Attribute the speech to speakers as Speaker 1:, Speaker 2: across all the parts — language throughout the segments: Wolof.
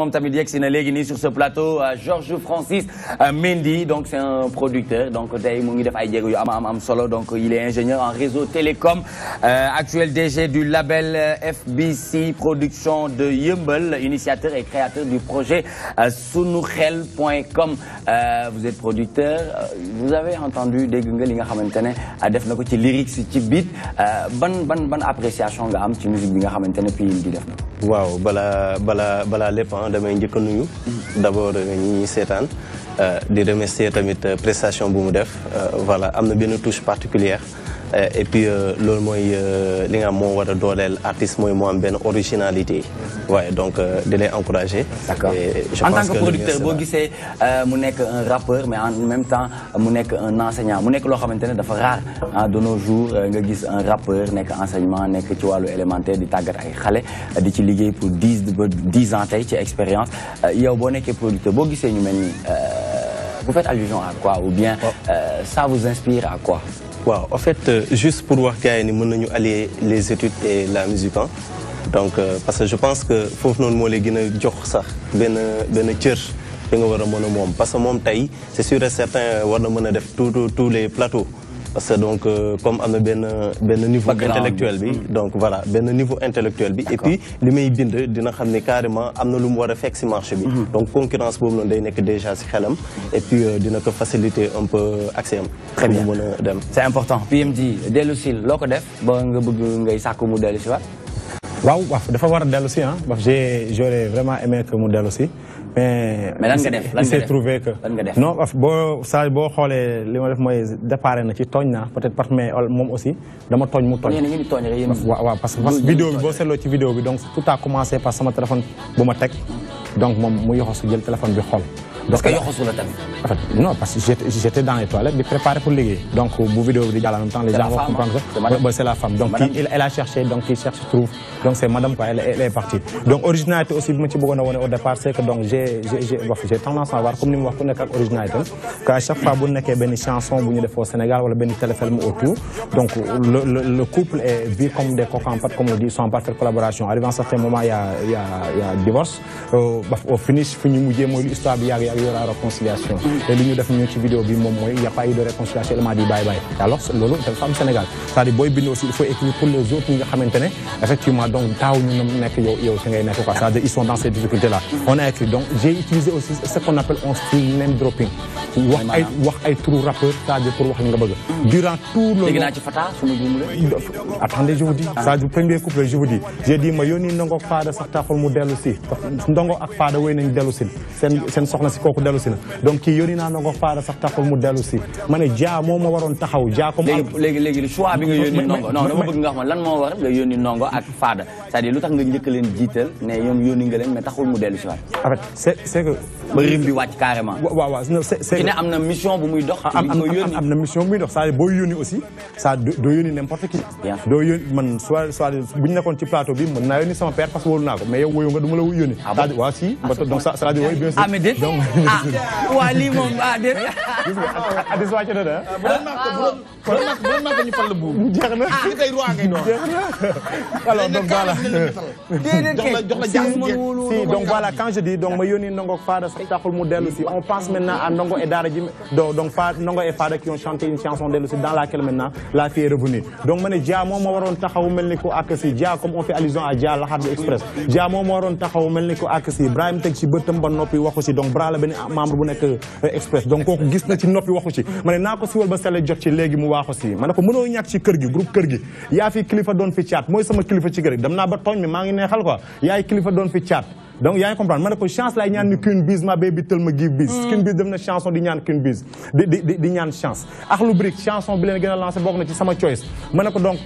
Speaker 1: moom tamit yegg si na léegi nii sur ce plateau Georges Francis Mendy donc c'est un producteur donc tey mu ngi def ay jéego yu am solo donc il est ingénieur en réseau télécom actuel DG du label FBC Production de Yeumbeul, initiateur et créateur du projet sunuxel.com. Vous êtes producteur, vous avez entendu dégg nga li nga xamante ne def na ko ci lyrics ci beat ban appréciation nga am ci musique bi nga xamante ne puis di def na.
Speaker 2: waaw balaa lépp damay njëkk a nuyu d'abord ñi seetaan di remercier tamit prestation bu mu def voilà am na benn touche particulière et puis loolu mooy li nga xam moo war a dooleel artiste mooy moo am benn originalité waaye donc di lay encourager.
Speaker 1: D'accord. En tant que producteur boo gisee mu nekk un rappeur mais en même temps mu nekk un enseignant mu nekk loo xamante ne dafa rare de nos jours nga gis un rappeur nekk enseignement nekk ci wàllu élémentaire di tàggat ay xale di ci liggéey pour 10 ans tey ci expérience yow boo nekkee producteur boo gisee ñu mel ni vous faites allusion à quoi ou bien ça vous inspire à quoi?
Speaker 2: waaw en fait juste pour wax gars yi ni mën nañu allier les études et la musique donc parce que je pense que foofu noonu moo lay gën a jox sax benn cër bi nga war a mën a moom parce que moom tey c'est sûr et certain war na mën a def tous les plateaux parce que donc comme am na benn niveau intellectuel bi donc voilà benn niveau intellectuel bi et puis li may bind dina xam ne carrément am na lu mu war a fekk si marché bi donc concurrence boobu noonu day nekk déjà si xelam et puis dina ko faciliter un peu accès am
Speaker 1: très bien
Speaker 2: mën a dem
Speaker 1: c'est important PMD dellu si loo ko def ba nga bëgg ngay sàkk mu dellu si waat
Speaker 3: waaw dafa war a dellu si j'aurais vraiment aimé que mu dellu si mais
Speaker 1: lan nga def
Speaker 3: il s'est trouvé que
Speaker 1: lan nga def
Speaker 3: non boo xoolee li ma def mooy déparé na ci tooñ naa peut-être parce que mais moom aussi dama tooñ mu tooñ waaw parce que vidéo bi boo seetloo ci vidéo bi donc tout a commencé par sama téléphone bu ma teg donc moom mu yoxosu jël téléphone bi xool
Speaker 1: parce que yoxosu la tamit
Speaker 3: en fait non parce que j'étais dans les toilettes di préparer pour liggéey donc bu vidéo bi di jàll en même temps les gens vont comprendre que c'est la femme donc elle a cherché donc qui cherche trouve donc c'est madame quoi elle est partie donc originalité aussi bi ma ci bëggoon a wone au départ c'est que donc j'ai tendance à voir comme ni mu wax ku nekk ak originalité que à chaque fois bu nekkee benn chanson bu ñu def au Sénégal wala benn téléfilm autour donc le couple est vu comme des coqs en pâte comme on le dit, ils sont en parfaite collaboration arrivé à un certain moment il y a divorce au finish fi ñu mujjee mooy l'histoire bi yàgg il y aura réconciliation et li ñu def ñu ci vidéo bi moom mooy il y a pas eu de réconciliation il m'a dit bye bye alors loolu dafa am Sénégal c'est-à-dire booy bind aussi il faut écrire pour les autres ñi nga xamante ne effectivement donc taaw ñu nekk yow fi ngay nekk quoi c'est-à-dire ils sont dans ces difficultés là on a écrit donc j'ai utilisé aussi ce qu'on appelle un style name dropping wax ay trou rappeur c'est-à-dire pour wax li nga bëgg durant tout le
Speaker 1: dégg naa ci Fata su ma juumlee
Speaker 3: attendez je vous dis c'est-à-dire premier couplet je vous dis j'ai dit ma yónni ndongo ak Fada sax taxul mu dellu si ndongo ak Fada wéy nañ dellu si seen soxna si kooku dellu si na donc kii yónni naa ndongo Fada sax taxul mu dellu si ma ne Dia moo ma waroon taxaw Dia comme
Speaker 1: léegi choix bi nga yónni ndongo non dama bëgg nga xam lan moo war nga yónni ndongo ak Fada c'est-à-dire lu tax nga njëkk leen jiital ne ñoom yónni nga leen mais taxul mu dellu si waat
Speaker 3: en fait c'est que
Speaker 1: ba rim bi wàcc carrément
Speaker 3: waaw c'est
Speaker 1: ki ne am na mission bu muy dox
Speaker 3: am na mission bu muy dox c'est-à-dire boo yónni aussi ça doo yónni n'importe qui doo yónni man soit bu ñu nekkoon ci plateau bi mën naa yónni sama père parce que wóolu naa ko mais yow wóyu nga du ma la yónni c'est-à-dire waaw si donc ça c'est-à-dire wooyu bien sûr
Speaker 1: mais déet waa lii moom déet
Speaker 3: adis wàcc na da
Speaker 4: bu doon marqué ñu fal la buur
Speaker 3: jeex na
Speaker 4: li tey roi ngay doon
Speaker 3: alors donc voilà
Speaker 1: si
Speaker 3: donc voilà quand je dis donc ma yónni Ndongo ak Fada sax taxul mu dellu si on pense maintenant à Ndongo et Daara ji donc Ndongo et Fada qui ont chanté une chanson dellu si dans laquelle maintenant la fille est revenue donc ma ne Dia moom ma waroon taxaw mel ni ko ak si Dia comme on fait allusion à Dia Laxaat Express Dia moom ma waroon taxaw mel ni ko ak si Ibrahima teg ci bëtam ba noppi waxu si donc Bra la benn membre bu nekk Express donc kooku gis na ci noppi waxu ci ma ne naa ko siwal ba sele jot ci léegi mu waaxu si ma ne ko mënoo ñàkk ci kër gi groupe kër gi yaa fi kilifa doon fi caat mooy sama kilifa ci kër gi dem naa ba tooñ mi maa ngi neexal quoi yaay kilifa doon fi caat donc yaa ngi comprendre ma ne ko chance lay ñaan ni Queen Biz ma baby tell ma give biz Queen Biz def na chanson di ñaan Queen Biz di ñaan chance Akhlou Brick chanson bi leen gën a lancé bokk na ci sama choice ma ne ko donc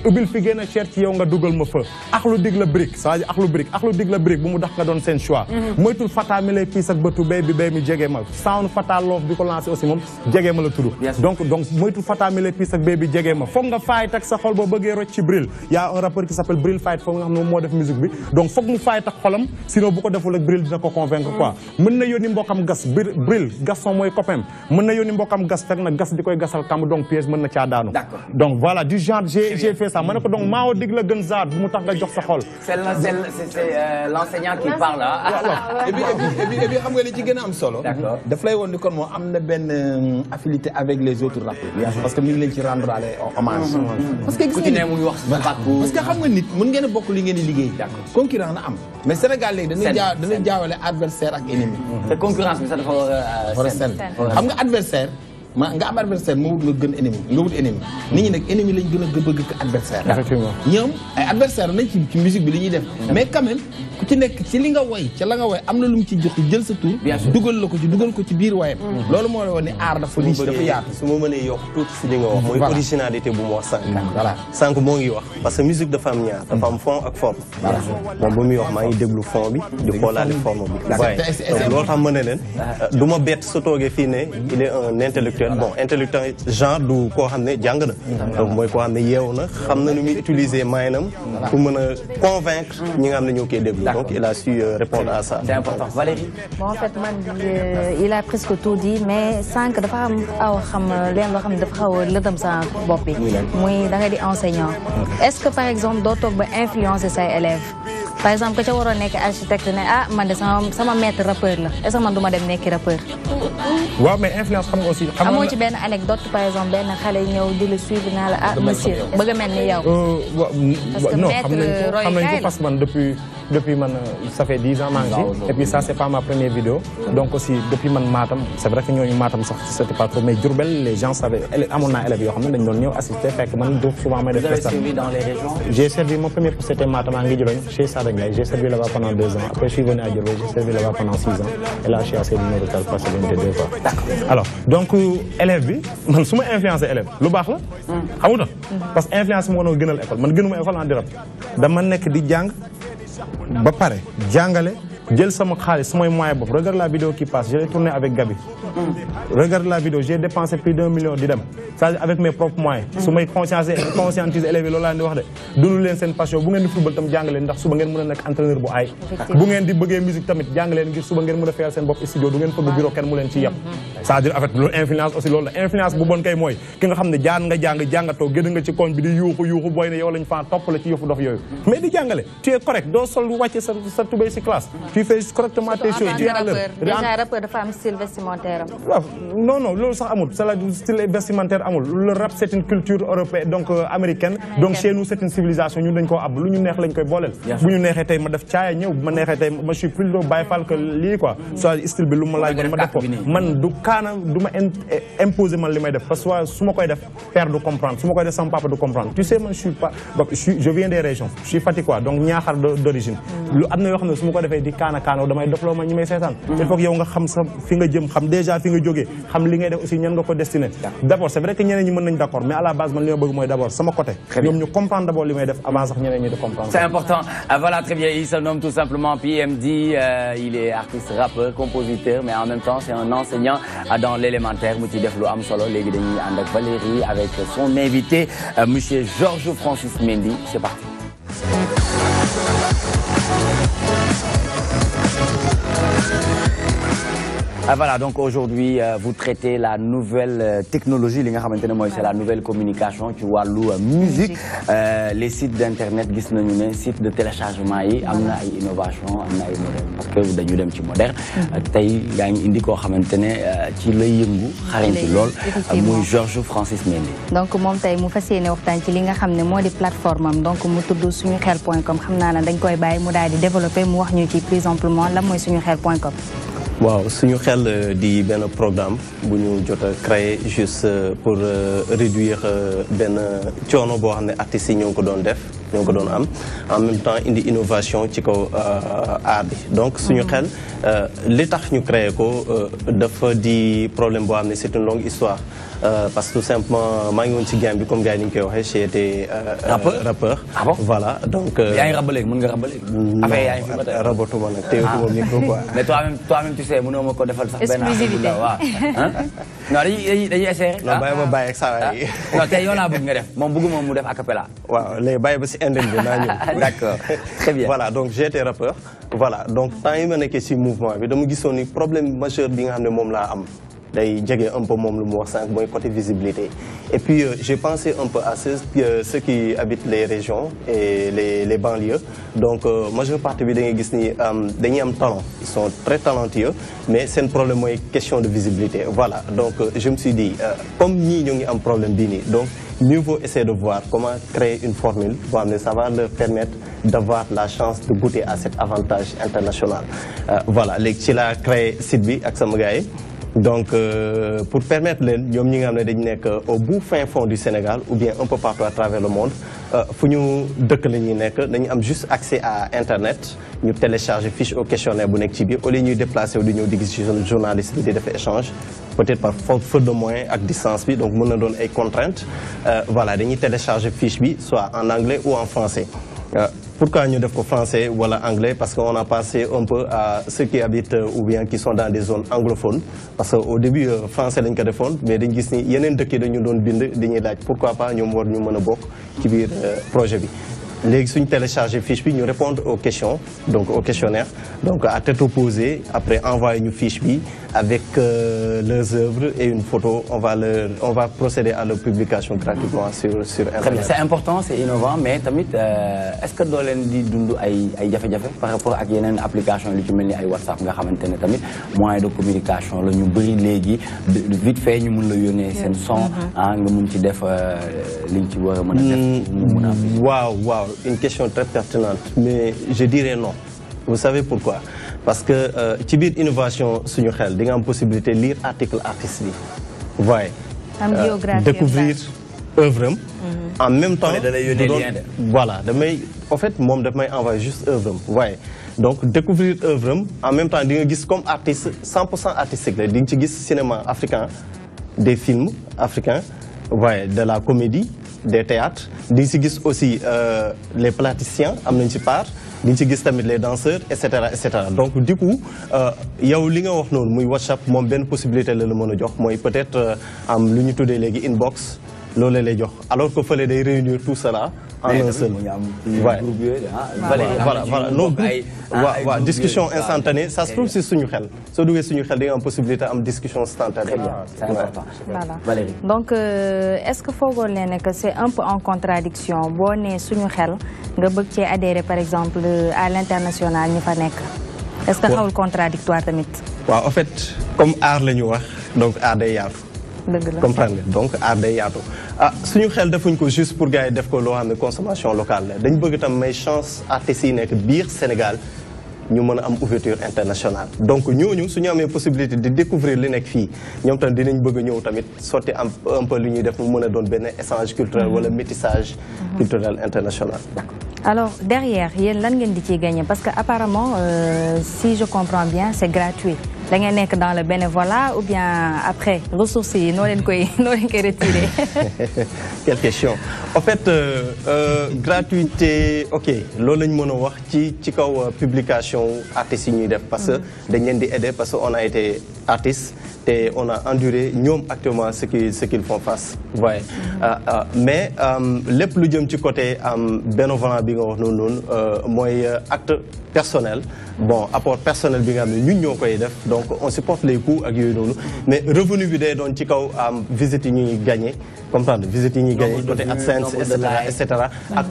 Speaker 3: ubbil fi gën a cher ci yow nga dugal ma fa Akhlou dig la Brick c'est-à-dire Akhlou dig la Brick bu mu dax nga doon seen choix moytul Fata mi lay piis ak bëtu bay mi jege ma sound Fata Love bi ko lancé aussi moom jege ma la tudd donc moytul Fata mi lay piis ak bay bi jege ma foog nga fight ak sa xol boo bëggee rocc ci Bril y a un rappeur qui s'appelle Bril Fight foog nga xam ne moom moo def musique bi donc foog mu fight ak xolam sinon bu ko deful ak Bril dina ko convaincre quoi mën na yónni mbokam gas Bril Gaston mooy copain mën na yónni mbokam gas fekk na gas di koy gasal kam donc piège mën na caa daanu donc voilà du genre j'ai fait ça ma ne ko donc maa dig la gën zaar bu mu tax nga jox sa xol
Speaker 1: c'est l'enseignant qui parle
Speaker 4: et puis xam nga li ci gën a am solo daf lay woon ni kon moo am na benn affinité avec les autres rappeurs parce que mi ngi leen ci rendre hommage parce que gis nga parce que xam nga nit mën ngeen a bokk li ngeen di liggéey concurrent na am mais Sénégal léegi dañuy jaawale adversaire ak ennemi
Speaker 1: te concurrence bi sax dafa war a
Speaker 4: sen xam nga adversaire nga am adversaire moo wut nga gën ennemi nga wut ennemi nit ñi nag ennemi lañ gën a bëgg ko adversaire ñoom ay adversaire nañ ci musique bi li ñuy def mais quand même ku ci nekk ci li nga woy ca la nga woy am na lu mu ci jox jël sa tur dugal ko ci biir wayam loolu moo la woon ne aar dafa riche dafa yaatu
Speaker 2: su ma mënee yokk tuuti si li nga wax mooy originalité bu mu wax sànq voilà sànq moo ngi wax parce que musique dafa am ñaar dafa am fond ak forme moom bu muy wax maa ngi déglu fond bi di xoolaale forme bi waaye loolu tax ma ne leen du ma bett su toogee fii ne il est un intellectuel bon intellectuel genre du koo xam ne jàng na donc mooy koo xam ne yeewu na xam na nu muy utiliser maanaam pour mën a convaincre ñi nga xam ne ñoo koy déglu donc il a su répondre à ça.
Speaker 1: C'est important. Valérie?
Speaker 5: Bon, en fait, il a presque tout dit, mais sans que dafa am leen loo xam ne dafa xaw a lëndëm sa bopp bi muy da nga di enseignant. Est-ce que par exemple doo toog ba influencer say élèves? Par exemple que ca waroon nekk architecte ne ah man de sama maître rappeur la est-ce que man du ma dem nekki rappeur?
Speaker 3: waaw mais influence xam nga aussi. xam nga
Speaker 5: amoo ci benn anecdote par exemple benn xale ñëw di la suivre naa la ah monsieur bëgg a mel ni yow.
Speaker 3: non xam nañ ko parce que man depuis man ça fait 10 ans maa ngi ci et puis ça c'est pas ma première vidéo donc aussi depuis man Matam c'est vrai que ñooñu Matam sax c'était pas trop mais Diourbel les gens savaient amoon naa élèves yoo xam ne dañ doon ñëw assister fekk man souvent may def.
Speaker 1: Vous avez servi dans les régions?
Speaker 3: J'ai servi mon premier poste c'était Matam à Nguidjologne chez Sada Ndiaye. J'ai servi là-bas pendant 2 ans après je suis venu à Diourbel j'ai servi là-bas pendant 6 ans et là je suis assez numéro de parce que j'ai 2 fois. Alors donc élève bi man su ma influencé élève lu baax la. xamu tax parce que influence moo gënal école man gënuma école en di rap dama nekk di jàng ba pare jàngale jël sama xaalis samay moyen bopp regarde la vidéo qui passe je l'ai tourné avec Gabi. Regarde la vidéo j'ai dépensé plus d'1 million di dem ça avec mes propres moyens. su may conscientiser élèves yi loolu laa di wax de dund leen seen passion bu ngeen di football tam jàng leen ndax suba ngeen mën a nekk entraîneur bu aay bu ngeen di bëggee musique tamit jàng leen ngir suba ngeen mën a fayal seen bopp studio du ngeen fëgg bureau kenn mu leen ci yàpp c'est-à-dire en fait loolu influence aussi loolu la influence bu bon kay mooy ki nga xam ne jàngatoo génn nga ci koñ bi di yuuxu booy ne yow lañ faa topp la ci yëfu dof yooyu mais di jàngale tu es correct doo sol wàcce sa tubéy si classe tu fais correctement tes choses tu es à l'heure
Speaker 5: déjà rappeur dafa am style vestimentaire am.
Speaker 3: waaw non loolu sax amul c'est la style vestimentaire amul le rap c'est une culture européenne donc américaine donc chez nous c'est une civilisation ñun dañ koo ab lu ñu neex lañ koy booleel bu ñu neexee tey ma def caaya ñëw bu ma neexee tey ma suis plutôt Baye Fall que lii quoi soit style bi lu ma laaj ma def ko man du kaana du ma imposer man li may def parce que su ma koy def père du comprendre su ma koy def sama papa du comprendre tu sais man je suis pas donc je viens des régions je suis Faticois donc Niakhar d'origine lu am na yoo xam ne su ma ko defee di kaana damay dofloo ma ñi may seetaan il faut que yow nga xam sa fi nga jëm xam déjà fi nga jógee xam li ngay def aussi ñan nga ko destiné d'abord c'est vrai que ñeneen ñi mën nañ d'accord mais à la base man li ma bëgg mooy d'abord sama côté ñoom ñu comprendre d'abord li may def avant sax ñeneen ñi de comprendre.
Speaker 1: C'est important. Voilà, très bien. Il se nomme tout simplement PMD. Il est artiste, rappeur, compositeur, mais en même temps c'est un enseignant dans l'élémentaire mu ci def lu am solo léegi dañuy ànd ak Valérie avec son invité monsieur Georges Francis Mendy. C'est parti. Voilà, donc aujourd'hui vous traitez la nouvelle technologie li nga xamante ne mooy c'est la nouvelle communication ci wàllu musique les sites d'internet gis nañu ne site de téléchargement yi am na ay innovation am na ay moderne parce que dañu dem ci moderne tey yaa ngi indi koo xamante ne ci lay yëngu xarañ ci lool muy Georges Francis Mendy.
Speaker 5: donc moom tey mu fas yéene waxtaan ci li nga xam ne moo di plateforme am donc mu tudd suñuxel.com xam naa ne dañ koy bàyyi mu daal di développer mu wax ñu ci plus amplement lan mooy suñuxel.com.
Speaker 2: waaw suñu xel di benn programme bu ñu jot a créé juste pour réduire benn coono boo xam ne artistes yi ñoo ngi ko doon def ñoo ngi ko doon am en même temps indi innovation ci kaw art bi donc suñu xel li tax ñu créé ko dafa di problème boo xam ne c'est une longue histoire parce que tout simplement maa ngi woon ci game bi comme gars yi ni ñu koy waxee j'ai été rappeur voilà donc
Speaker 1: yaa ngi rab léegi mën nga rab léegi affaire yaa ngi fi ba tey
Speaker 2: rabatuma nag teewtuma micro quoi
Speaker 1: mais toi-même tu sais mënoo ma ko defal sax benn
Speaker 5: exclusivité
Speaker 1: waaw non dañuy essayer
Speaker 2: non bàyyi ma bàyyi ak saa yi
Speaker 1: non tey yow laa bëgg nga def moom bëgg moom mu def a cappella
Speaker 2: waaw léegi bàyyi ba si indem bi naa ñëw
Speaker 1: d'accord très bien
Speaker 2: voilà donc j'ai été rappeur voilà donc tant yi ma nekkee ci mouvement bi dama gisoon ni problème majeur bi nga xam ne moom laa am day jege un peu moom lu mu wax sànq mooy côté visibilité et puis j'ai pensé un peu à ceux qui habitent les régions et les banlieues donc majeure partie bi da ngay gis ni dañuy am talent ils sont très talentueux mais c'est un problème mooy question de visibilité voilà donc je me suis dit comme ñii ñoo ngi am problème bii nii donc mieux vaut essayer de voir comment créer une formule boo xam ne ça va leur permettre d'avoir la chance de goûter à cet avantage international voilà léegi ci la créé site bi ak sama gars yi donc pour permettre leen ñoom ñi nga xam ne dañu nekk au bout fin fond du Sénégal ou bien un peu partout à travers le monde fu ñu dëkk la ñuy nekk dañu am juste accès à internet ñu télécharger fiche au questionnaire bu nekk ci biir au lieu ñuy déplacer wu di ñëw di gis ci journaliste bi di def échange peut-être par faute de moyens ak distance bi donc mën na doon ay contraintes voilà dañuy télécharger fiche bi soit en anglais ou en français pourquoi ñu def ko français wala anglais parce qu'on a passé un peu à ceux qui habitent ou bien qui sont dans des zones anglophones parce que au début français lañ ko defoon mais dañ gis ni yeneen dëkk yi dañu doon bind dañuy laaj pourquoi pas ñoom war ñu mën a bokk ci biir projet bi léegi suñ télécharger fiche bi ñu répondre aux questions donc au questionnaire donc à tête opposée après envoyer ñu fiche bi avec leurs œuvres et une photo on va procéder à leur publication gratuitement sur internet.
Speaker 1: Très bien, c'est important, c'est innovant mais tamit est-ce que doo leen di dund ay jafe-jafe par rapport ak yeneen application lu ci mel ni ay WhatsApp nga xamante ne tamit moyen de communication la ñu bëri léegi vite fait ñu mun la yónnee seen son nga mun ci def liñ ci war a mën a def mun a
Speaker 2: waaw une question très pertinente mais je dirais non vous savez pourquoi parce que ci biir innovation suñu xel di nga am possibilité lire article artiste bi voyez découvrir œuvre en même temps voilà damay en fait moom daf may envoyer juste œuvre voyez donc découvrir œuvre en même temps di nga gis comme artiste 100% artistique la di nga ci gis cinéma africain des films africains voyez de la comédie des théâtres di nga ci gis aussi les plasticiens am nañ ci part di nga ci gis tamit les danseurs et cetera donc du coup yow li nga wax noonu muy WhatsApp moom benn possibilité la mën a jox mooy peut-être am lu ñu tuddee léegi inbox loolu lay jox alors que fële day réunir tout cela en un seul. Voilà non waaw discussion instantanée ça se trouve si suñu xel soo duggee suñu xel di nga am possibilité am discussion instantanée.
Speaker 1: C'est important.
Speaker 5: Voilà.
Speaker 1: Valérie.
Speaker 5: Donc est-ce que foogoon leen que c'est un peu en contradiction boo nee suñu xel nga bëgg cee adhérer par exemple à l'international ñi fa nekk est-ce que xawul contradictoire tamit.
Speaker 2: waaw en fait comme art la ñu wax donc art day yaatu. comprendre donc art day yaatu suñu xel defuñ ko juste pour gars yi def ko loo xam ne consommation locale la dañ bëgg tam may chance artistes yi nekk biir Sénégal ñu mën a am ouverture internationale donc ñooñu suñu amee possibilité de découvrir li nekk fii ñoom tam dinañ bëgg a ñëw tamit sotti un peu lu ñuy def mu mën a doon benn échange culturel wala métissage culturel international.
Speaker 5: Alors derrière yéen lan ngeen di ciy gagner parce que apparemment si je comprends bien c'est gratuit da ngeen nekk dans le bénévolat ou bien après ressources yi noo leen koy retirer.
Speaker 2: Quelle question en fait gratuité ok loolu lañ mën a wax ci kaw publication artistes yi ñuy def parce que dañ leen di aider parce que on a été artistes et on a enduré ñoom actuellement ce qu'ils font face voyez mais lépp lu jëm ci côté bénévolat bi nga wax noonu mooy acte personnel bon apport personnel bi nga xam ne ñun ñoo koy def donc on supporte les coûts ak yooyu noonu mais revenu bi day doon ci kaw visite yi ñuy gagné comprendre visite yi ñuy gagné côté AdSense et cetera ak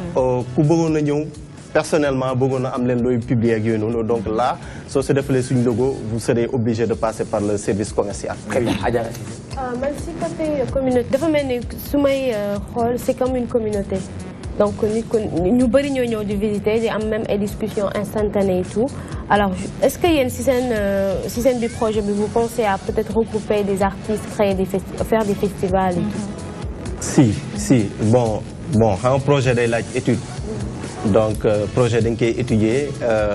Speaker 2: ku bëggoon a ñëw personnellement bëggoon na am leen looy publier ak yooyu noonu donc là soo se defalee suñu logo vous serez obligé de passer par le service commercial.
Speaker 1: Très bien Adjara.
Speaker 6: man si côté communauté dafa mel ni su may xool c'est comme une communauté donc nit ko ñu bëri ñoo ñëw di visiter di am même ay discussions instantanées et tout alors est-ce que yéen si seen bi projet bi vous pensez à peut-être regrouper des artistes créer faire des festivals et tout.
Speaker 2: si bon xam projet day laaj étude. donc projet dañ koy étudier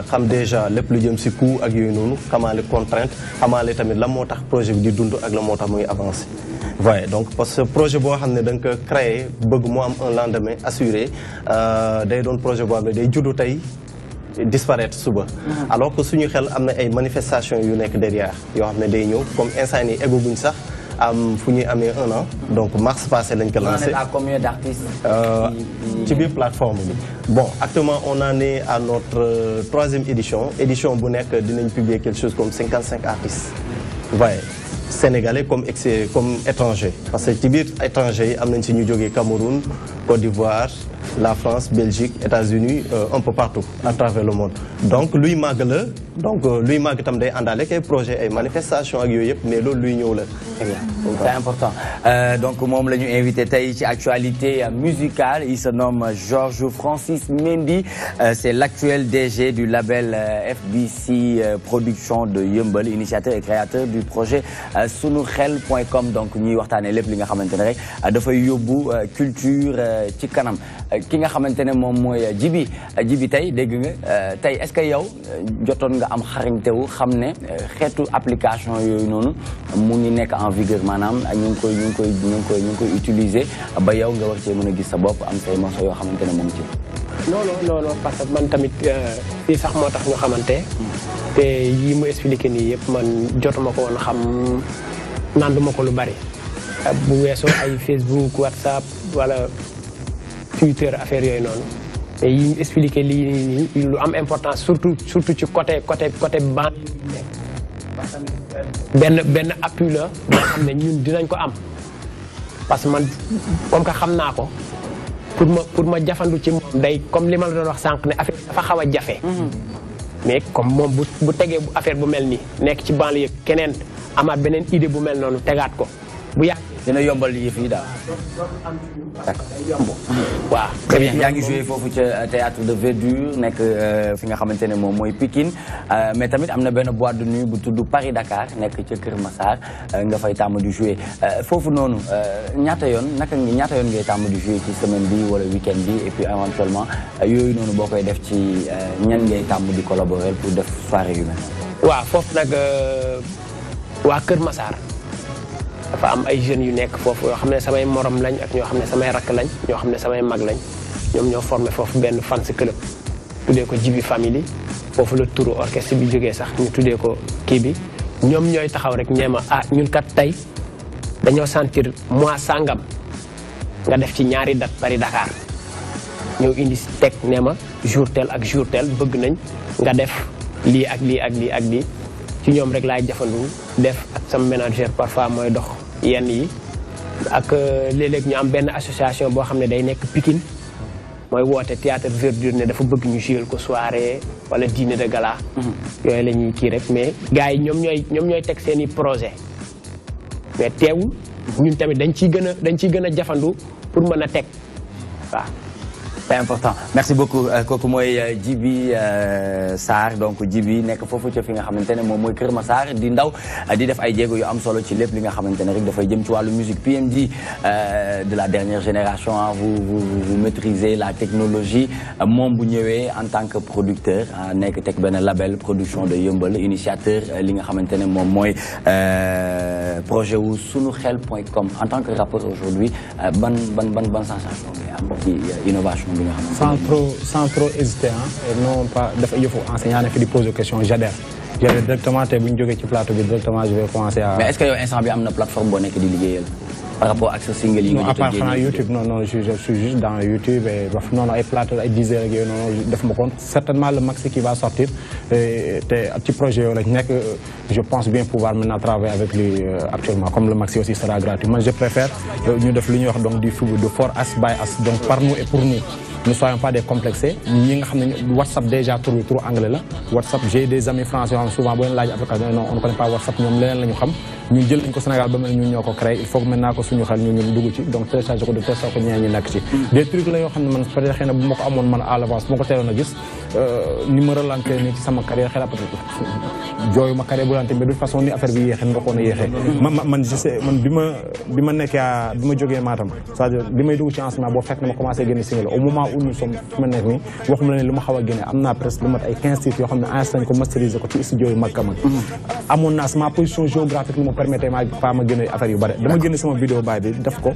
Speaker 2: xam déjà lépp lu jëm ci coût ak yooyu noonu xamaale contrainte xamaale tamit la moo tax projet bi di dund ak la moo tax muy avancer. voyez donc parce que projet boo xam ne da nga ko créer bëgg mu am un lendemain assuré day doon projet boo xam ne day juddu tey disparaître suba. alors que suñu xel am na ay manifestations yu nekk derrière yoo xam ne day ñëw comme instant yi eggaguñ sax fu ñuy amee 1 an donc mars passé lañ ko lancé.
Speaker 1: On en est à combien d'artistes
Speaker 2: ci biir plateforme bi. Bon actuellement on en est à notre 3e édition bu nekk dinañ publier quelque chose comme 55 artistes. Voyez, sénégalais comme étrangers parce que ci biir étrangers yi am nañ si ñu jógee Cameroun Côte d'Ivoire la France Belgique États-Unis un peu partout à travers le monde donc luy màgg la donc luy màgg itam day àndaale ak ay projet ay manifestations ak yooyu yëpp mais loolu luy ñëw la.
Speaker 1: C'est important donc moom la ñu invité tey ci actualité musicale il se nomme Georges Francis Mendy c'est l'actuel DG du label FBC Production de Yeumbeul initiateur et créateur du projet sunuxel.com donc ñuy waxtaanee lépp li nga xamante ne rek dafay yóbbu culture ci kanam ki nga xamante ne moom mooy Djiby tey dégg nga tey est-ce que yow jotoon nga am xarañtewu xam ne xeetu application yooyu noonu mu ngi nekk en vigueur maanaam ñu ngi koy utiliser ba yow nga war cee mën a gis sa bopp am say morceaux yoo xamante ne moom ci.
Speaker 7: non parce que man tamit fii sax moo tax ñu xamante te yi mu expliqué nii yëpp man jotuma ko woon xam nanduma ko lu bari bu weesoo ay Facebook WhatsApp wala Twitter affaire yooyu noonu mais yi mu expliqué lii nii lu am importance surtout ci côté ban benn appui la boo xam ne ñun dinañ ko am parce que man comme que xam naa ko pour ma jafandu ci moom day comme li ma la doon wax sànq ne affaire dafa xaw a jafe mais comme moom bu tegee affaire bu mel nii nekk ci banlieue keneen amaat beneen idée bu mel noonu tegaat ko bu yàgg
Speaker 1: dina yombal yëf yi daal.
Speaker 7: waaw.
Speaker 1: très bien yaa ngi joué foofu ca théâtre de Verdure nekk fi nga xamante ne moom mooy Pikine mais tamit am na benn boîte de nuit bu tudd Paris Dakar nekk ca Kër Massar nga fay tàmm di joué foofu noonu ñaata yoon ngay tàmm di joué ci semaine bi wala week-end bi et puis éventuellement yooyu noonu boo koy def ci ñan ngay tàmm di collaborer pour def soirée yu mel.
Speaker 7: waaw foofu nag waa Kër Massar. dafa am ay jeunes yu nekk foofu yoo xam ne samay morom lañ ak ñoo xam ne samay rakk lañ ñoo xam ne samay mag lañ ñoom ñoo formé foofu benn fans club tuddee ko Djiby Family foofu la turu orchestre bi jógee sax ñu tuddee ko kii bi ñoom ñooy taxaw rek ñeema ñun kat tey dañoo sentir mois sangam nga def ci ñaari date Paris Dakar ñëw indi teg neema jour tel ak jour tel bëgg nañ nga def lii ak lii ak lii ak lii ci ñoom rek laay jafandu def ak sama manager parfois mooy dox yenn yi ak léeg-léeg ñu am benn association boo xam ne day nekk Pikine mooy woote théâtre Verdure ne dafa bëgg ñu jouer ko soirée wala dîner de gala yooyu la ñuy kii rek mais gars yi ñoom ñooy teg seen i projet mais teewul ñun tamit dañ ciy gën a jafandu pour mën a teg waaw.
Speaker 1: C'est important merci beaucoup kooku mooy Djiby Sarr donc Djiby nekk foofu ca fi nga xamante ne moom mooy Kër Massar di ndaw di def ay jéego yu am solo ci lépp li nga xamante ne rek dafay jëm ci wàllu musique PMD de la dernière génération vous maîtrisez la technologie moom bu ñëwee en tant que producteur nekk teg benn label production de Yeumbeul initiateur li nga xamante ne moom mooy projet wu sunuxel.com en tant que rappeur aujourd'hui ban sensation ngay am ci innovation.
Speaker 3: Sans trop hésiter et non pas dafa yëfu enseignant ne fi di poser question j'adhère directement tey bu ñu jógee ci plateau bi directement je vais commencer à.
Speaker 1: mais est-ce que yow instant bi am na plateforme boo nekk di liggéeyal par rapport ak sa single yi nga jot a génne
Speaker 3: YouTube non je suis juste dans YouTube et non ay plateau ay 10 heures ak yooyu noonu def ma compte certainement le maxi qui va sortir te ci projet yooyu la nekk je pense bien pouvoir maintenant travailler avec lui actuellement comme le maxi aussi sera gratuit moi je préfère ñu def lu ñuy wax donc du de for us by us donc par nous et pour nous. Ne soyons pas des complexés ñi nga xam ne WhatsApp déjà tur anglais la WhatsApp j'ai des amis français yoo xam souvent boo leen laaj application non on ne connaît pas WhatsApp ñoom leneen la ñu xam ñun jël nañ ko Sénégal ba mel ñun ñoo ko créé il faut que maintenant ko suñu xel ñu dugg ci donc télécharge ko de telle sorte que ñeneen ñi nekk ci des trucs la yoo xam ne man peut-être xëy na bu ma ko amoon man à l'avance bu ma ko teeloon a gis ni ma relanté nii ci sama carrière xëy na peut-être jooyu ma carrière bu lante mais de toute façon ni affaire bi yéexee nga ko woon a yéexee man je sais man bi ma nekkee bi ma jógee Matam c'est-à-dire bi may dugg ci enseignement boo fekk na ma commencé génn single au moment où nous sommes fi ma nekk nii waxuma la ne lu ma xaw a génne am naa presque lu mat ay 15 titres yoo xam ne enregistré nañ ko masterisé ko ci studio yu mag a mag amoon naa sama position géographique lu ma permettre pas ma génne affaire yu bare dama génne sama vidéo baay bi def ko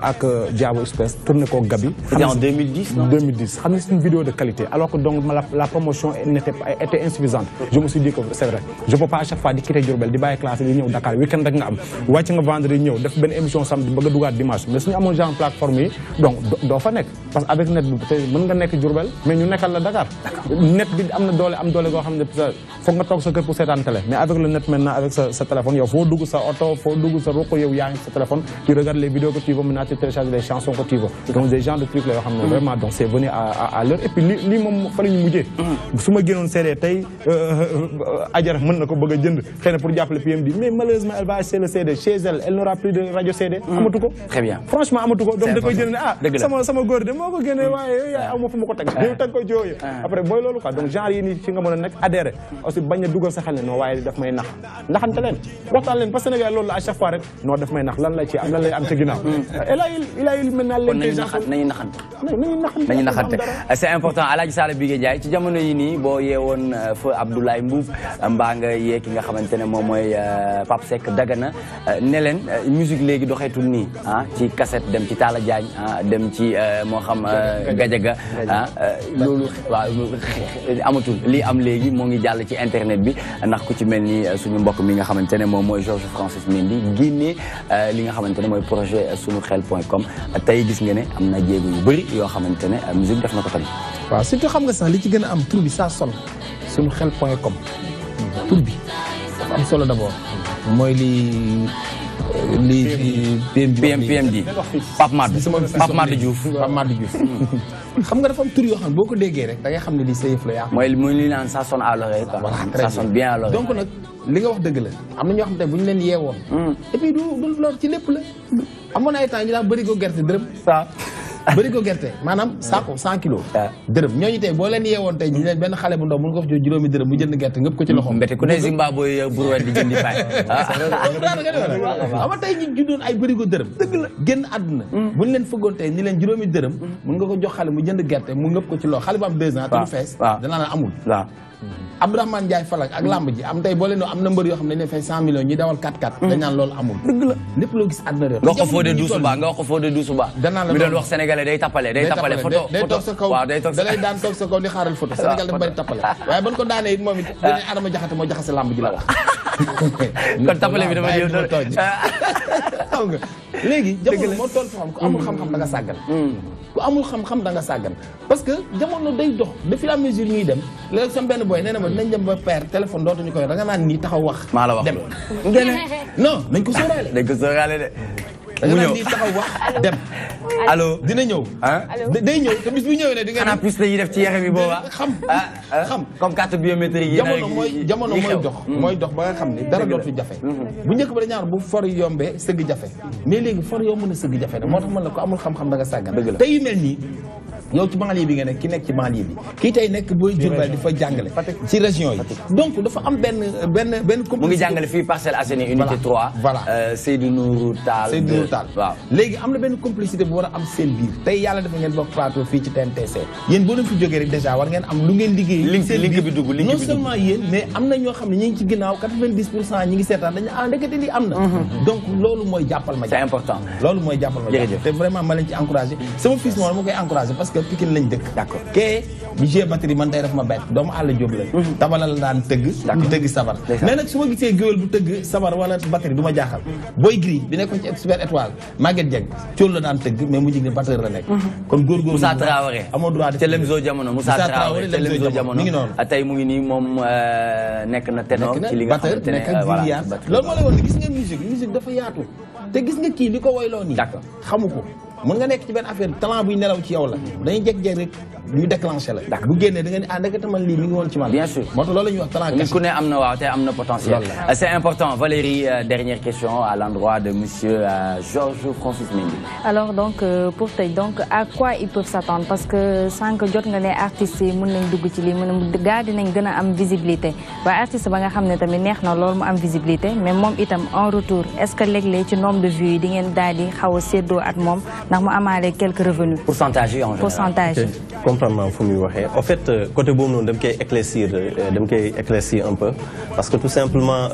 Speaker 3: ak Diabo Express tourné ko Gabi
Speaker 1: c'était en 2010 non
Speaker 3: 2010 xam ne c'est une vidéo de qualité alors que donc la promotion était insuffisante je me suis dit que c'est vrai je peux pas à chaque fois di quitter Diourbel di bàyyi classe di ñëw Dakar week-end rek nga am wàcc nga vendredi ñëw def benn émission samedi bëgg a dugaat dimanche mais suñu amoon genre plateforme yi donc doo fa nekk parce que avec net bi tey mën nga nekk Diourbel mais ñu nekkal la Dakar net bi am na doole goo xam ne foog nga toog sa kër pour seetaan télé mais avec le net maintenant avec sa téléphone yow foo dugg sa oto foo dugg sa ruq yow yaa ngi sa téléphone tu regardes les vidéos que tu veux maintenant tu télécharges les chansons que tu veux donc des genres de trucs la yoo xam ne vraiment donc c'est venu à l'heure et puis lii moom fa la ñu mujjee su ma génnoon CD tey Adjara mën na ko bëgg a jënd xëy na pour jàppale PMD mais malheureusement elle va acheter le CD chez elle n'aura plus de radio CD amatu ko
Speaker 1: très bien
Speaker 3: franchement amatu ko donc da koy jënd ne sama góor de moo ko génne waaye yaay aw ma fu ma ko teg yow teg ko jooyu après booy loolu quoi donc genre yi nii fi nga mën a nekk adhéré aussi bañ a dugal sa xel ne non waaye daf may nax ndaxante leen waxtaan leen parce que Sénégal loolu la à chaque fois rek non daf may nax lan la ci am lan lay am ca ginnaaw il a eu maintenant l'intelligence
Speaker 1: nañu naxante c'est important Alaaji Sala Bigué Ndiaye ci jamono yi nii boo yeewoon feu Abdoulaye Mbuub mbaa nga yee ki nga xamante ne moom mooy Pape Seck Dagana ne leen musique léegi doxeetul nii ci cassette dem ci Talla Diagne dem ci moo xam Gajaga loolu waaw amatul lii am léegi moo ngi jàll ci internet bi ndax ku ci mel ni suñu mbokk mi nga xamante ne moom mooy Georges Francis Mendy génnee li nga xamante ne mooy projet sunuxel.com tey gis nga ne am na jéego yu bëri yoo xamante ne musique def na ko tamit.
Speaker 4: waaw surtout xam nga sax li ci gën a am tur bi saa sonn sunuxel.com tur bi dafa am solo d'abord mooy
Speaker 1: PMD Pape Made Diouf
Speaker 4: xam nga dafa am tur yoo xam ne boo ko déggee rek da ngay xam ne lii sa yëf la yaa
Speaker 1: mooy li naan ça sonne à l'oreille ça sonne bien à l'oreille
Speaker 4: donc nag li nga wax dëgg la am na ñoo xam ne bu ñu leen yeewoon et puis du loolu ci lépp la amoon ay temps ñu daan bëri ko gerte dërëm bëri ko gerte maanaam saako 100 kilos dërëm ñooñu tey boo leen yeewoon tey ñu leen benn xale bu ndaw mun nga wax jo juróomi dërëm mu jënd gerte ngëpp ko ci loxo
Speaker 1: mbete ku ne Zimbabwe brouette di jëndi fay
Speaker 4: ama tey ñu juddoon ay bëri ko dërëm dëgg la génn àdduna buñ leen fëggoon tey ni leen juróomi dërëm mun nga ko jox xale mu jënd gerte mu ngëpp ko ci loxo xale bu am 2 ans te du fees danaa la amul Abdourahmane Ndiaye Falak ak lamb ji am tey boo leen am na mbër yoo xam ne dañ leen fay 100 millions ñi dawal 4x4 dañ naan loolu amul dëgg la lépp loo gis àdduna réew
Speaker 1: nga ko Fodé Doussouba mi doon wax sénégalais day tappale photo
Speaker 4: day toog sa kaw da lay daan toog sa kaw di xaaral photo Sénégal dafa bëri tappale waaye ban ko daanee it moom it dinañ Adama Jaxate moo jaxase lamb ji la wax
Speaker 1: kon tappale bi dafa ñëw
Speaker 4: tooñ xam nga léegi jamono moo toll foo xam ku amul xam-xam da nga sàggan ku amul xam-xam da nga sàggan parce que jamono day dox depuis la mesure ñuy dem léegi sama benn boy nee na ma dinañ dem ba père téléphone dootuñu koy da nga naan nii taxaw wax
Speaker 1: maa la wax
Speaker 4: dem non nañ ko sóoraale
Speaker 1: dañ ko sóoraale de
Speaker 4: da nga naan nii taxaw wax dem
Speaker 1: allo
Speaker 4: dina ñëw day ñëw te bis bu ñëwee ne di nga
Speaker 1: xanaa puce la ñuy def ci yaram yi booba
Speaker 4: xam
Speaker 1: comme carte biométrique yi
Speaker 4: jamono mooy dox ba nga xam ne dara dootu jafe bu njëkk ba dañu bu for yombee sëgg jafe mais léegi for yomb na sëgg jafe moo tax man la ko amul xam-xam da nga sàggan te yu mel nii yow ci banlieue bi nga nekk ki nekk ci banlieue bi kii tey nekk booy Diourbel di fa jàngale ci région yi donc dafa am benn
Speaker 1: mu ngi jàngale fii Parcelles Assainies unité 3
Speaker 4: voilà
Speaker 1: Seydou Nourou Tall
Speaker 4: waaw léegi am na benn complicité bu war a am seen biir tey yàlla dafa ngeen bokk plateau fii ci TMTC yéen boo leen fi jógee rek déjà war ngeen am lu ngeen liggéey
Speaker 1: link bi dugg
Speaker 4: non seulement yéen mais am na ñoo xam ne ñi ngi ci ginnaaw 90% ñi ngi seetaan dañu ndekete lii am na donc loolu mooy jàppal ma
Speaker 1: c'est important
Speaker 4: loolu mooy jàppal ma te vraiment ma leen ci encouragé sama fils moom ma koy encouragé parce que Pikine lañ dëkk d'accord kee bi jee batterie man tey daf ma bett doomu àll jóob la tabala la daan tëgg di tëgg sabar mais nag su ma gisee géwél bu tëgg sabar wala batterie du ma jaaxal Boy Gris bi nekkoon ci Super Étoile Maguette Dieng cool la daan tëgg mais mu jig ne batteur la nekk kon góorgóorlu
Speaker 1: Moussa Traoré
Speaker 4: amoo droit
Speaker 1: te Lemzo Jamono Moussa Traoré te Lemzo Jamono mi ngi noonu tey mu ngi nii moom nekk na ténor ci li nga xamante ne voilà
Speaker 4: loolu moo lay woon ne gis nga musique dafa yaatu te gis nga kii li ko woyloo nii xamu ko mën nga nekk ci benn affaire talent buy nelaw ci yow la dañuy jékki-jékki rek luy déclenché la bu génnee da nga ni ndekete man lii mi ngi woon ci man
Speaker 1: bien sûr
Speaker 4: moo tax loolu la ñuy wax talent caché
Speaker 1: ku ne am na waaw te am na potentiel c'est important Valérie dernière question à l'endroit de monsieur Georges Francis Mendy
Speaker 5: alors donc pour tey donc à quoi ils peuvent s'attendre parce que sànq jot nga ne artistes yi mën nañ dugg ci lii mën a gaa dinañ gën a am visibilité waaye artiste ba nga xam ne tamit neex na loolu mu am visibilité mais moom itam en retour est-ce que léeg-léeg ci nombre de vues yi di ngeen daal di xaw a séddoo at moom ndax mu amaale quelques revenus
Speaker 1: pourcentage yi en général
Speaker 5: pourcentage
Speaker 2: comprendre naa fu muy waxee en fait côté boobu noonu dama koy éclaircir un peu parce que tout simplement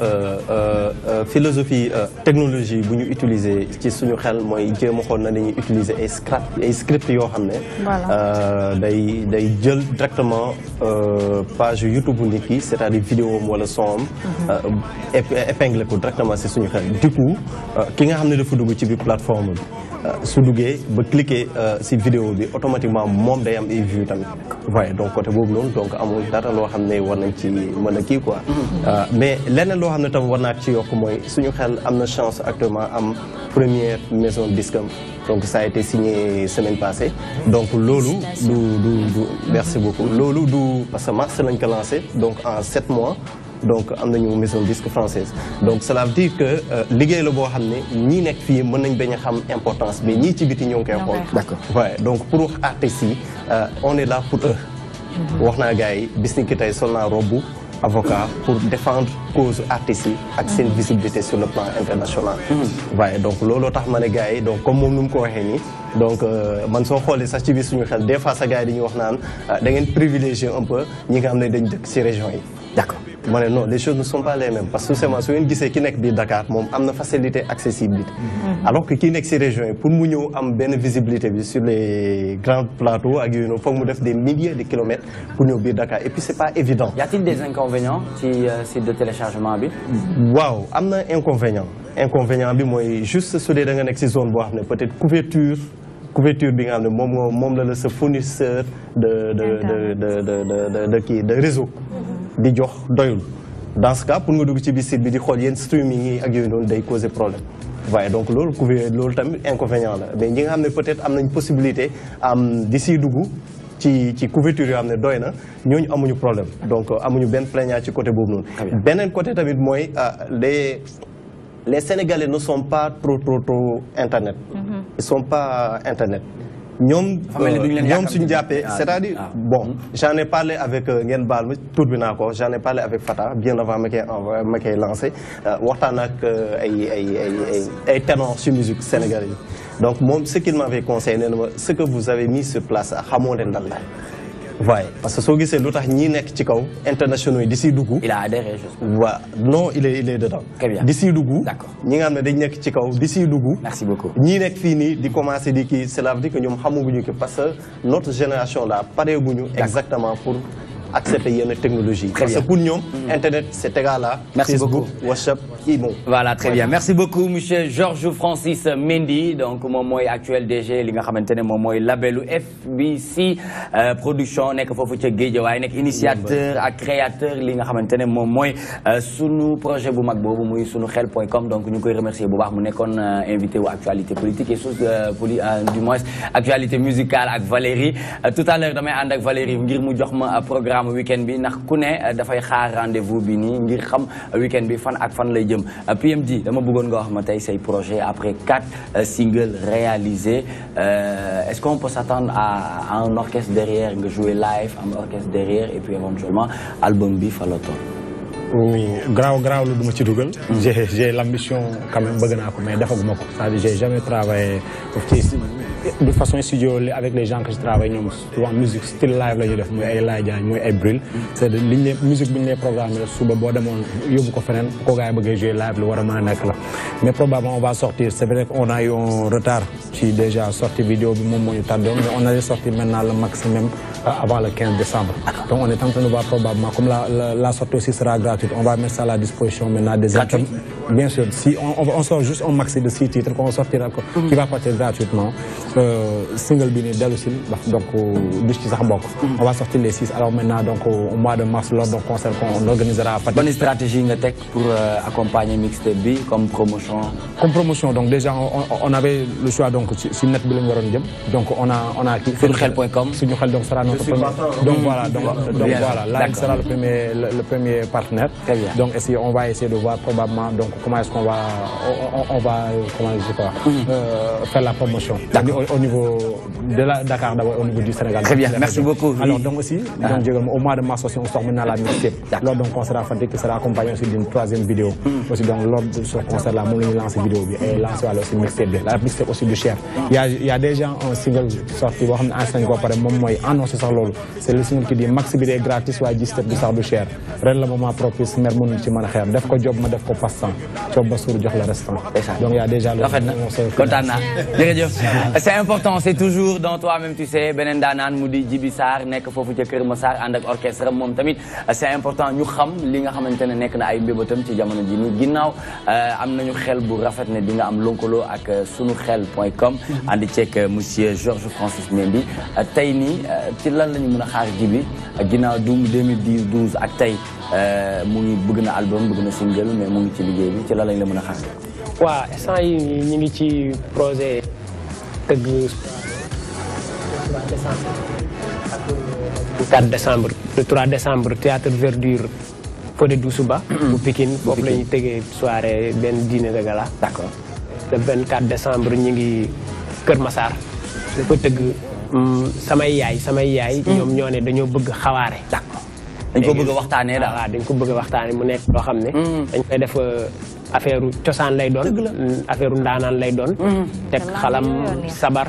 Speaker 2: philosophie technologie bu ñu utiliser ci suñu xel mooy jéem a xool na dañuy utiliser ay script yoo xam ne day jël directement page YouTube bu nit ki c'est-à-dire vidéo am wala son am épinglé ko directement si suñu xel du coup ki nga xam ne dafa dugg ci biir plateforme bi su duggee ba cliquer si vidéo bi automatiquement moom day am ay vues tamit waaye donc côté boobu noonu donc amul dara loo xam ne war nañ ci mën a kii quoi mais leneen loo xam ne tam war naa ci yokk mooy suñu xel am na chance actuellement am première maison disque donc ça a été signé semaine passée donc loolu du merci beaucoup loolu du parce que mars lañ ko lancé donc en 7 mois donc am nañu maison disque française donc cela veut dire que liggéey la boo xam ne ñii nekk fii mën nañ bañ a xam importance mais ñii ci biti ñoo ngi koy xool d'accord waaye donc pour wax artistes yi on est là pour eux wax naa gars yi bis ni ki tey sol naa robu avocat pour défendre cause artistes yi ak seen visibilité sur le plan international waaye donc looloo tax ma ne gars yi donc comme moom nu mu ko waxee nii donc man soo xoolee sax ci biir suñu xel des fois sa gars yi dañuy wax naan da ngeen privilégier un peu ñi nga xam ne dañ dëkk ci région yi d'accord ma ne non les choses ne sont pas les mêmes parce que tout simplement su ngeen gisee ki nekk biir Dakar moom am na facilité accessibilité alors que kii nekk ci région yi pour mu ñëw am benn visibilité bi sur les grands plateaux ak yooyu noonu foog mu def des milliers de kilomètres pour ñëw biir Dakar et puis c'est pas évident.
Speaker 1: Y a-t-il des inconvénients ci site de téléchargement bi.
Speaker 2: waaw am na inconvénient bi mooy juste su dee da nga nekk ci zone boo xam ne peut-être couverture bi nga xam ne moom la sa fournisseur de réseau di jox doyul dans ce cas pour nga dugg ci biir site bi di xool yenn streaming yi ak yooyu noonu day causer problème waaye donc loolu tamit inconvénient la mais ñi nga xam ne peut-être am nañ possibilité am di siy dugg ci couverture yoo xam ne doy na ñooñu amuñu problème donc amuñu benn plaignant ci côté boobu noonu beneen côté tamit mooy les Sénégalais ne sont pas trop internet ils sont pas internet ñoom suñu jàppee c'est-à-dire bon j'en ai parlé avec ngeen baal ma tur bi naa ko j'en ai parlé avec Fata bien avant ma koy lancé waxtaan ak ay ténors ci musique sénégalaise yi donc moom ce qu'il m'avait conseillé nee na ma ce que vous avez mis sur place xamoo leen lan la waaye parce que soo gisee lu tax ñi nekk ci kaw internationaux yi di siy dugg.
Speaker 1: il a adhéré juste.
Speaker 2: waaw non il est dedans.
Speaker 1: très bien
Speaker 2: di siy dugg.
Speaker 1: d'accord
Speaker 2: ñi nga xam ne dañ nekk ci kaw di siy dugg.
Speaker 1: merci beaucoup
Speaker 2: ñii nekk fii nii di commencer di kii cela veut dire que ñoom xamaguñu ko parce que notre génération là pareeguñu exactement pour accepter yenn technologie. parce que pour ñoom. internet c'est égal à.
Speaker 1: merci
Speaker 2: Facebook,
Speaker 1: beaucoup
Speaker 2: WhatsApp imo.
Speaker 1: voilà très bien merci beaucoup monsieur Georges Francis Mendy donc moom mooy actuel DG li nga xamante ne moom mooy labelu FBC production nekk foofu ca Guédiawaye nekk initiateur ak créateur li nga xamante ne moom mooy sunu projet bu mag boobu muy sunuxel.com donc ñu koy remercier bu baax mu nekkoon invité wu actualité politique et du moins actualité musicale ak Valérie tout à l'heure damay ànd ak Valérie ngir mu jox ma programme week-end bi ndax ku ne dafay xaar rendez-vous bi nii ngir xam week-end bi fan ak fan lay jëm PMD dama bëggoon nga wax ma tey say projet après 4 singles réalisés est-ce qu'on peut s'attendre à un orchestre derrière nga jouer live un orchestre derrière et puis éventuellement album bi fa la toll.
Speaker 3: oui graaw lu duma ci dugal. j'ai l'ambition quand même bëgg naa ko mais defaguma ko c'est-à-dire j'ai jamais travaillé de façon studio avec les gens que je travaille ñoom souvent musique style live la ñuy def muy ay Laye Diagne muy ay Bril c'est de liñ ne musique bi ñu lay programme la suba boo demoon yóbbu ko feneen ko gars yi bëggee jouer live lu war a mën a nekk la mais probablement on va sortir c'est vrai qu'on a eu un retard ci déjà sortie vidéo bi moom moo ñu tardé mais on allait sortir maintenant le maximum avant le 15 décembre donc on est en train de voir probablement comme la sortie aussi sera gratuite on va mettre ça à la disposition maintenant des Bien sûr, si on sort juste un maxi de 6 titres qu'on sortira, qui va partir gratuitement, single bini Delusil, donc on va sortir les 6. Alors maintenant, donc au mois de mars, lors d'un concert qu'on organisera à Fatick.
Speaker 1: Bonne stratégie pour accompagner mixtape B comme promotion.
Speaker 3: Comme promotion, donc déjà on avait le choix donc sur net donc on a
Speaker 1: Sunuxel.com.
Speaker 3: Sunuxel donc sera notre premier. Donc voilà, là il sera le premier partenaire.
Speaker 1: Très bien.
Speaker 3: Donc on va essayer de voir probablement donc comment est-ce qu'on va faire la promotion au niveau de la Dakar d'abord, au niveau du Sénégal.
Speaker 1: Très bien, merci beaucoup.
Speaker 3: Alors donc aussi au mois de mars aussi on sort maintenant la mixtape. Lors d'un concert à Fatick qui sera accompagné aussi d'une 3e vidéo. Aussi donc lors de ce concert là on va lancer vidéo et lancer aussi mixtape. La mixtape aussi du Cher. Il y a déjà un single sorti boo xam ne enseigne ko pare moom mooy annoncé sax loolu. C'est le single qui dit max bi gratis waaye gis step bi sax du cher. Ren la moment propice mer mënuñ ci mën a xeer def ko job ma def ko passe-temps job ba suur jox la restant. Donc il y a déjà le
Speaker 1: kontaan naa jërëjëf. C'est important, c'est toujours dans toi-même tu sais beneen daanaan mu di Djiby Sarr nekk foofu ca Kër Massar ànd ak orchestre moom tamit c'est important ñu xam li nga xamante ne nekk na ay mbébétam ci jamono ji nii ginnaaw am nañu xel bu rafet ne di nga am lëkkaloo ak sunuxel.com ànd ceeg monsieur Georges Francis Mendy tey nii ci lan la ñu mën a xaar Djiby ginnaaw 2012 ak tey mu ngi bëgg na album bëgg na single mais mu ngi ci liggéey bi ci lan lañ la mën a xaar.
Speaker 7: waaw instant yi ñu ngi ci projet tëgg 4 décembre le 3 décembre théâtre Verdure Fodé Doussouba bu Pikine foofu la ñuy tëggee soirée benn dîner de gala.
Speaker 1: D'accord.
Speaker 7: Le 24 décembre ñu ngi Kër Massar dafa tëgg samay yaay ñoom ñoo ne dañoo bëgg xawaare.
Speaker 1: D'accord. dañ ko bëgg a waxtaanee daal.
Speaker 7: waaw dañ ko bëgg a waxtaanee mu nekk loo xam ne dañ koy def affaire cosaan lay doon affaire ndaanaan lay doon teg xalam sabar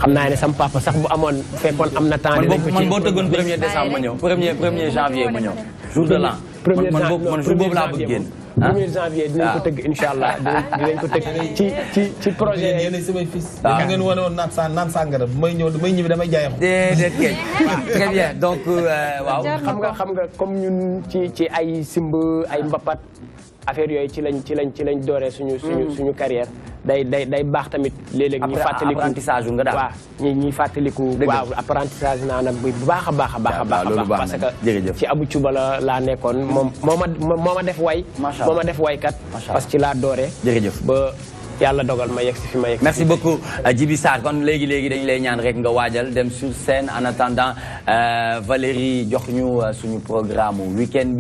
Speaker 7: xam naa ne sama papa sax bu amoon fekkoon am na temps
Speaker 1: man boo tëggoon 1er décembre ma ñëw 1er janvier ma ñëw jour de l'an man jour boobu laa bëgg génn
Speaker 7: 1er janvier dinañ ko tëgg incha allah dinañ ko tëgg ci projet
Speaker 4: yéen samay fils da ngeen wane woon naan sàngara may ñibbi damay jaay xam
Speaker 1: déedéet kay très bien donc waaw
Speaker 7: xam nga comme ñun ci ay simb ay mbapat affaire yooyu ci lañ dooree suñu carrière day baax tamit léeg-léeg ñi fàttaliku
Speaker 1: apprentissage nga daal
Speaker 7: waaw ñi fàttaliku waaw apprentissage naa nag bu baax a baax parce que ci Abou Cuba laa nekkoon moom moo ma def way moo ma def waykat parce que ci laa dooree
Speaker 1: jërëjëf
Speaker 7: ba yàlla dogal ma yegg si fi ma yegg.
Speaker 1: merci beaucoup Djiby Sarr kon léegi dañu lay ñaan rek nga waajal dem sur scène en attendant Valérie jox ñu suñu programme week-end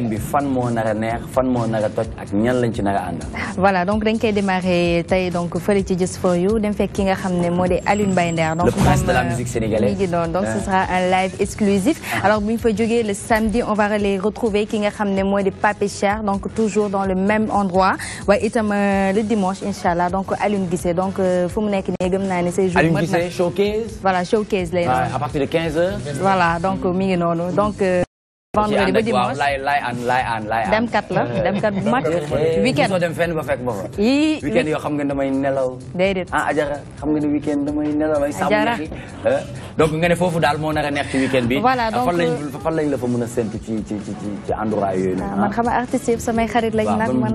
Speaker 1: bi fan moo nar a neex fan moo nar a toj ak ñan lañ ci nar a àndal.
Speaker 5: voilà donc dañ koy démarrer tey donc fële ci Just for You dem fekk ki nga xam ne moo di Alioune Mbaye Nder. donc
Speaker 1: le prince de la musique sénégalaise.
Speaker 5: donc ce sera un live exclusif. alors bu ñu fa jógee le samedi on va les retrouver ki nga xam ne moo di Pape Cheikh donc toujours dans le même endroit waaye itam le dimanche Inch'Allah donc Alioune Guissé donc fu mu nekk nii gëm naa ne say jours.
Speaker 1: Alioune Guissé showcase.
Speaker 5: voilà showcase lay doon.
Speaker 1: à partir de 15h.
Speaker 5: voilà donc mi ngi noonu donc. vendredi ba dimanche demkat la demkat bu mag. weekend
Speaker 1: soo dem fenn ba fekk ba fa. weekend yoo xam nga damay nelaw.
Speaker 5: déedéet
Speaker 1: Ajara xam nga ne weekend damay nelaw ay sàmm neexi. donc nga ne foofu daal moo nar a neex ci weekend bi.
Speaker 5: voilà donc
Speaker 1: fan lañ la fa mën a séntu ci endroit yooyu.
Speaker 5: man xam nga artistes yëpp samay xarit lañ nag man.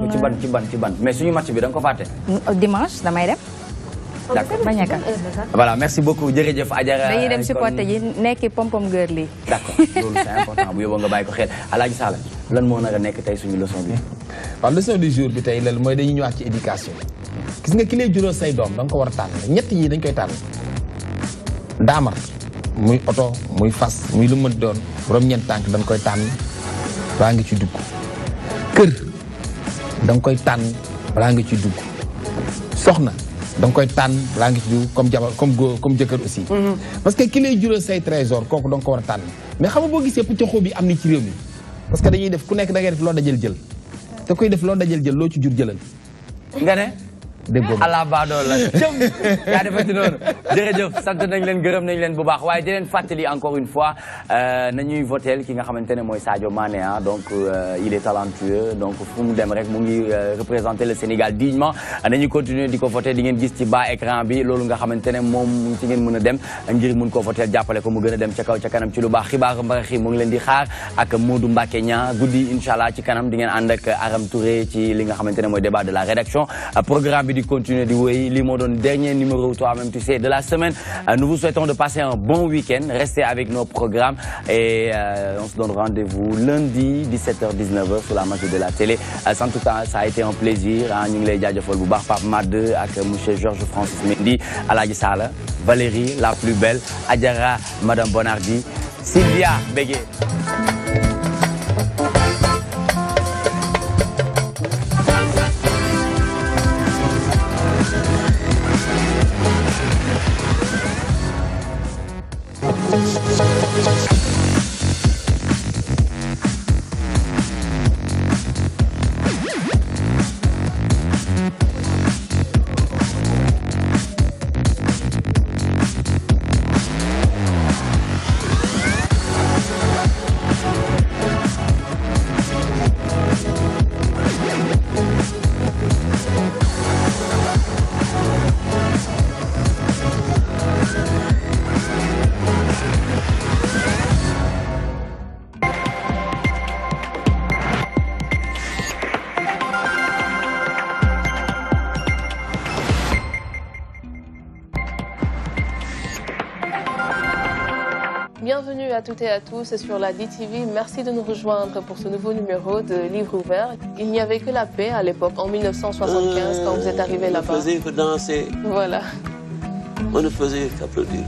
Speaker 1: ci ban mais suñu match bi da nga ko fàtte.
Speaker 5: dimanche damay dem.
Speaker 1: d'accord
Speaker 5: Bañaka.
Speaker 1: voilà merci beaucoup jërëjëf Adjara.
Speaker 5: dañuy dem supporter ji nekki pom-pom girl li.
Speaker 1: d'accord loolu c'est important bu yóbboo nga bàyyi ko xel Alaaji Sala lan moo nar a nekk tey suñu leçon bi.
Speaker 4: waaw leçon du jour bi tey loolu mooy dañuy ñëwaat ci éducation gis nga ki lay juróo say doom da nga ko war a tànn ñett yi dañ koy tànn daamar muy oto muy fas muy lu mën doon borom ñeent tànk dañ koy tànn balaa nga ci dugg kër da nga koy tànn balaa nga ci dugg soxna da nga koy tànn balaa nga ci dugg comme jabar comme jëkkër aussi. parce que ki lay jural say trésor kooku da nga ko war a tànn mais xam nga boo gisee pëccaxoo bi am ni ci réew mi parce que dañuy def ku nekk da ngay def loo dajal jël te kuy def loo dajal jël loo ci jur jëlal.
Speaker 1: nga ne.
Speaker 4: déggoo
Speaker 1: ala baadoo la jëm yaa defati noonu jërëjëf sant nañ leen gërëm nañ leen bu baax waaye di leen fàttali encore une fois nañuy votel ki nga xamante ne mooy Sadio Mané donc il est talentueux donc fu mu dem rek mu ngi représenter le Sénégal dignement nañuy continuer di ko voter di ngeen gis ci bas écran bi loolu nga xamante ne moom ci ngeen mën a dem ngir mun ko votel jàppale ko mu gën a dem ca kaw ca kanam ci lu baax xibaaru mbarax yi mu ngi leen di xaar ak Modou Mbacké Niang guddi inchallah ci kanam di ngeen ànd ak Aram Touré ci li nga xamante ne mooy débat de la rédaction programme bi di continuer di wéy li moo doon dernier numéro toi-même tu sais de la semaine nous vous souhaitons de passer un bon week-end restez avec nos programmes et on se donne rendez-vous lundi 17h-19h sur la magie de la télé en tout cas ça a été un plaisir ñu ngi lay jaajëfal bu baax Pape Made ak monsieur Georges Francis Mendy Aladji Sala Valérie la plus belle Adjara Madame Bonardi Sylvia Bégué
Speaker 8: Bienvenue à toutes et à tous sur la DTV. Merci de nous rejoindre pour ce nouveau numéro de Livre ouvert. Il n'y avait que la paix à l'époque, en 1975, quand vous êtes arrivé là-bas.
Speaker 9: On ne faisait que danser.
Speaker 8: Voilà.
Speaker 9: On ne faisait qu'applaudir.